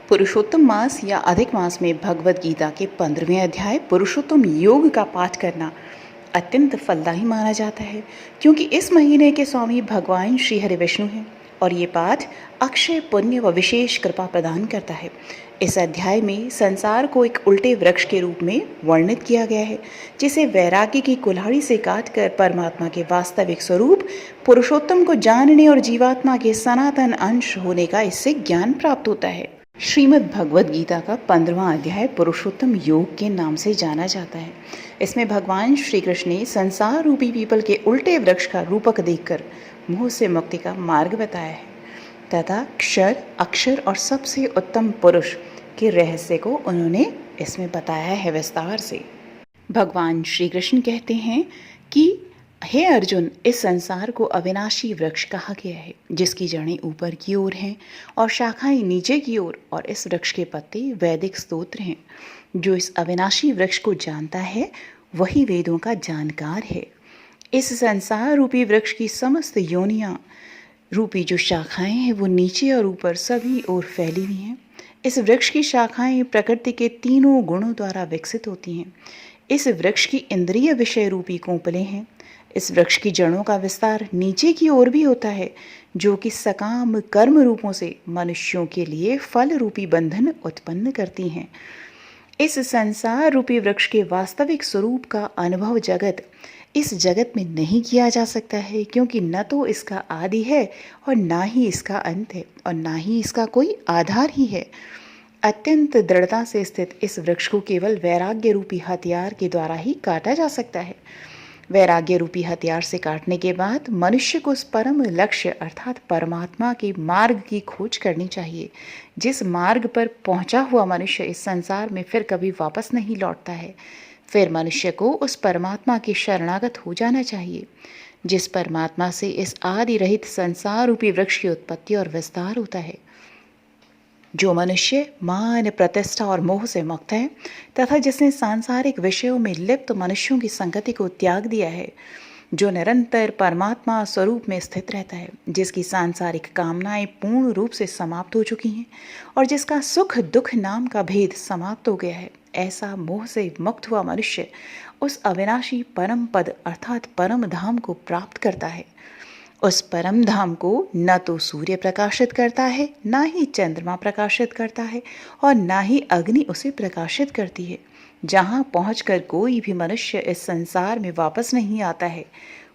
पुरुषोत्तम मास या अधिक मास में भगवत गीता के 15वें अध्याय पुरुषोत्तम योग का पाठ करना अत्यंत फलदायी माना जाता है, क्योंकि इस महीने के स्वामी भगवान श्री हरि विष्णु हैं और ये पाठ अक्षय पुण्य व विशेष कृपा प्रदान करता है। इस अध्याय में संसार को एक उल्टे वृक्ष के रूप में वर्णित किया गया है, जिसे वैराग्य की कुल्हाड़ी से काटकर परमात्मा के वास्तविक स्वरूप पुरुषोत्तम को जानने और जीवात्मा के सनातन अंश होने का इससे ज्ञान प्राप्त होता है। श्रीमद् भगवद गीता का 15वां अध्याय पुरुषोत्तम योग के नाम से जाना जाता है। इसमें भगवान श्री कृष्ण ने संसार रूपी पीपल के उल्टे वृक्ष का रूपक देखकर मोह से मुक्ति का मार्ग बताया है तथा क्षर, अक्षर और सबसे उत्तम पुरुष के रहस्य को उन्होंने इसमें बताया है विस्तार से। भगवान श्री कृष्ण कहते हैं कि हे अर्जुन, इस संसार को अविनाशी वृक्ष कहा गया है, जिसकी जड़ें ऊपर की ओर हैं और शाखाएं नीचे की ओर, और इस वृक्ष के पत्ते वैदिक स्तोत्र हैं। जो इस अविनाशी वृक्ष को जानता है वही वेदों का जानकार है। इस संसार रूपी वृक्ष की समस्त योनियां रूपी जो शाखाएं हैं वो नीचे और ऊपर सभी ओर फैली हुई हैं। इस वृक्ष की शाखाएं प्रकृति के तीनों गुणों द्वारा विकसित होती हैं। इस वृक्ष की इंद्रिय विषय रूपी कोंपलें हैं। इस वृक्ष की जड़ों का विस्तार नीचे की ओर भी होता है, जो कि सकाम कर्म रूपों से मनुष्यों के लिए फल रूपी बंधन उत्पन्न करती हैं। इस संसार रूपी वृक्ष के वास्तविक स्वरूप का अनुभव इस जगत में नहीं किया जा सकता है, क्योंकि न तो इसका आदि है और ना ही इसका अंत है और ना ही इसका कोई आधार ही है। अत्यंत दृढ़ता से स्थित इस वृक्ष को केवल वैराग्य रूपी हथियार के द्वारा ही काटा जा सकता है। वैराग्य रूपी हथियार से काटने के बाद मनुष्य को उस परम लक्ष्य अर्थात परमात्मा के मार्ग की खोज करनी चाहिए, जिस मार्ग पर पहुंचा हुआ मनुष्य इस संसार में फिर कभी वापस नहीं लौटता है। फिर मनुष्य को उस परमात्मा के शरणागत हो जाना चाहिए, जिस परमात्मा से इस आदि रहित संसार रूपी वृक्ष की उत्पत्ति और विस्तार होता है। जो मनुष्य मान, प्रतिष्ठा और मोह से मुक्त है तथा जिसने सांसारिक विषयों में लिप्त मनुष्यों की संगति को त्याग दिया है, जो निरंतर परमात्मा स्वरूप में स्थित रहता है, जिसकी सांसारिक कामनाएं पूर्ण रूप से समाप्त हो चुकी हैं और जिसका सुख दुख नाम का भेद समाप्त हो गया है, ऐसा मोह से मुक्त हुआ मनुष्य उस अविनाशी परम पद अर्थात परम धाम को प्राप्त करता है। उस परम धाम को न तो सूर्य प्रकाशित करता है, ना ही चंद्रमा प्रकाशित करता है और ना ही अग्नि उसे प्रकाशित करती है। जहाँ पहुंचकर कोई भी मनुष्य इस संसार में वापस नहीं आता है,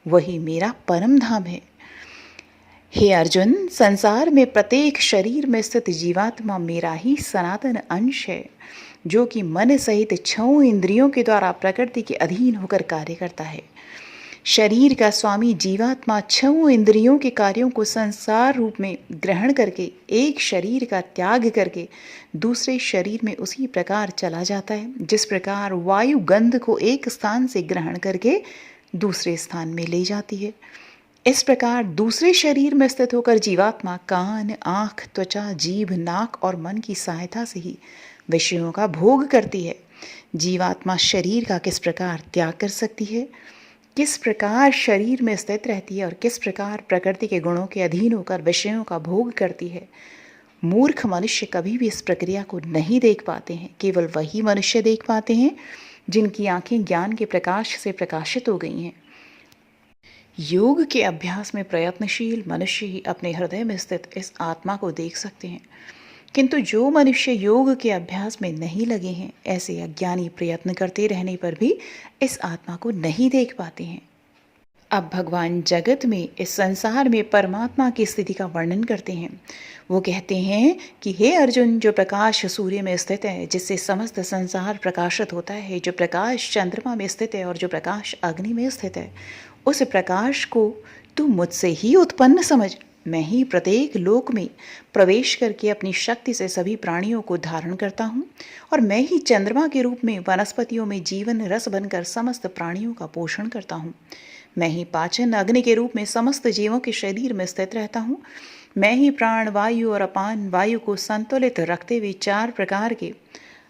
वही मेरा परम धाम है। हे अर्जुन, संसार में प्रत्येक शरीर में स्थित जीवात्मा मेरा ही सनातन अंश है, जो कि मन सहित 6 इंद्रियों के द्वारा प्रकृति के अधीन होकर कार्य करता है। शरीर का स्वामी जीवात्मा 6 इंद्रियों के कार्यों को संसार रूप में ग्रहण करके एक शरीर का त्याग करके दूसरे शरीर में उसी प्रकार चला जाता है, जिस प्रकार वायु गंध को एक स्थान से ग्रहण करके दूसरे स्थान में ले जाती है। इस प्रकार दूसरे शरीर में स्थित होकर जीवात्मा कान, आँख, त्वचा, जीभ, नाक और मन की सहायता से ही विषयों का भोग करती है। जीवात्मा शरीर का किस प्रकार त्याग कर सकती है, किस प्रकार शरीर में स्थित रहती है और किस प्रकार प्रकृति के गुणों के अधीन होकर विषयों का भोग करती है, मूर्ख मनुष्य कभी भी इस प्रक्रिया को नहीं देख पाते हैं। केवल वही मनुष्य देख पाते हैं जिनकी आंखें ज्ञान के प्रकाश से प्रकाशित हो गई हैं। योग के अभ्यास में प्रयत्नशील मनुष्य ही अपने हृदय में स्थित इस आत्मा को देख सकते हैं, किंतु जो मनुष्य योग के अभ्यास में नहीं लगे हैं, ऐसे अज्ञानी प्रयत्न करते रहने पर भी इस आत्मा को नहीं देख पाते हैं। अब भगवान जगत में, इस संसार में परमात्मा की स्थिति का वर्णन करते हैं। वो कहते हैं कि हे अर्जुन, जो प्रकाश सूर्य में स्थित है, जिससे समस्त संसार प्रकाशित होता है, जो प्रकाश चंद्रमा में स्थित है और जो प्रकाश अग्नि में स्थित है, उस प्रकाश को तू मुझसे ही उत्पन्न समझ। मैं ही प्रत्येक लोक में प्रवेश करके अपनी शक्ति से सभी प्राणियों को धारण करता हूँ और मैं ही चंद्रमा के रूप में वनस्पतियों में जीवन रस बनकर समस्त प्राणियों का पोषण करता हूँ। मैं ही पाचन अग्नि के रूप में समस्त जीवों के शरीर में स्थित रहता हूँ। मैं ही प्राण वायु और अपान वायु को संतुलित रखते हुए 4 प्रकार के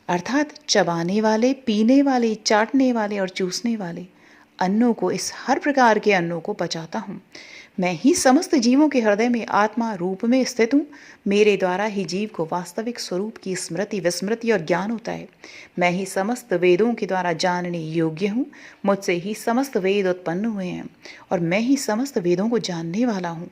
अर्थात चबाने वाले, पीने वाले, चाटने वाले और चूसने वाले अन्नों को, इस हर प्रकार के अन्नों को पचाता हूँ। मैं ही समस्त जीवों के हृदय में आत्मा रूप में स्थित हूँ। मेरे द्वारा ही जीव को वास्तविक स्वरूप की स्मृति, विस्मृति और ज्ञान होता है। मैं ही समस्त वेदों के द्वारा जानने योग्य हूँ। मुझसे ही समस्त वेद उत्पन्न हुए हैं और मैं ही समस्त वेदों को जानने वाला हूँ।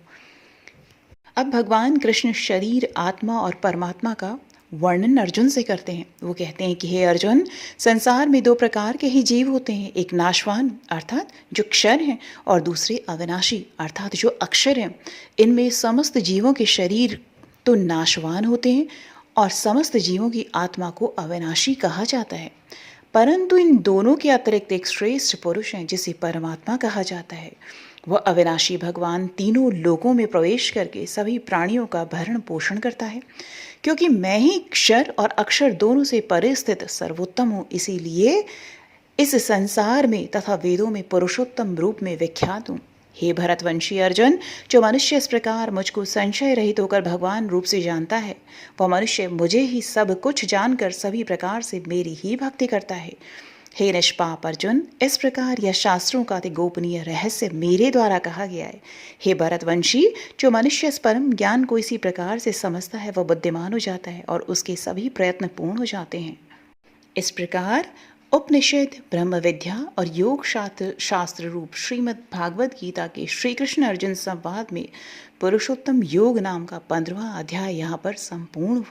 अब भगवान कृष्ण शरीर, आत्मा और परमात्मा का वर्णन अर्जुन से करते हैं। वो कहते हैं कि हे अर्जुन, संसार में दो प्रकार के ही जीव होते हैं, एक नाशवान अर्थात जो क्षर हैं और दूसरे अविनाशी अर्थात जो अक्षर हैं। इनमें समस्त जीवों के शरीर तो नाशवान होते हैं और समस्त जीवों की आत्मा को अविनाशी कहा जाता है, परंतु इन दोनों के अतिरिक्त एक श्रेष्ठ पुरुष हैं जिसे परमात्मा कहा जाता है। वह अविनाशी भगवान तीनों लोकों में प्रवेश करके सभी प्राणियों का भरण पोषण करता है। क्योंकि मैं ही क्षर और अक्षर दोनों से परे स्थित सर्वोत्तम हूँ, इसीलिए इस संसार में तथा वेदों में पुरुषोत्तम रूप में विख्यात हूँ। हे भरतवंशी अर्जुन, जो मनुष्य इस प्रकार मुझको संशय रहित होकर भगवान रूप से जानता है, वह मनुष्य मुझे ही सब कुछ जानकर सभी प्रकार से मेरी ही भक्ति करता है। हे निष्पाप अर्जुन, इस प्रकार यह शास्त्रों का अति गोपनीय रहस्य मेरे द्वारा कहा गया है। हे भरतवंशी, जो मनुष्य इस परम ज्ञान को इसी प्रकार से समझता है, वह बुद्धिमान हो जाता है और उसके सभी प्रयत्न पूर्ण हो जाते हैं। इस प्रकार उपनिषद, ब्रह्म विद्या और योग शास्त्र रूप श्रीमद् भागवत गीता के श्री कृष्ण अर्जुन संवाद में पुरुषोत्तम योग नाम का 15वां अध्याय यहाँ पर संपूर्ण हुआ।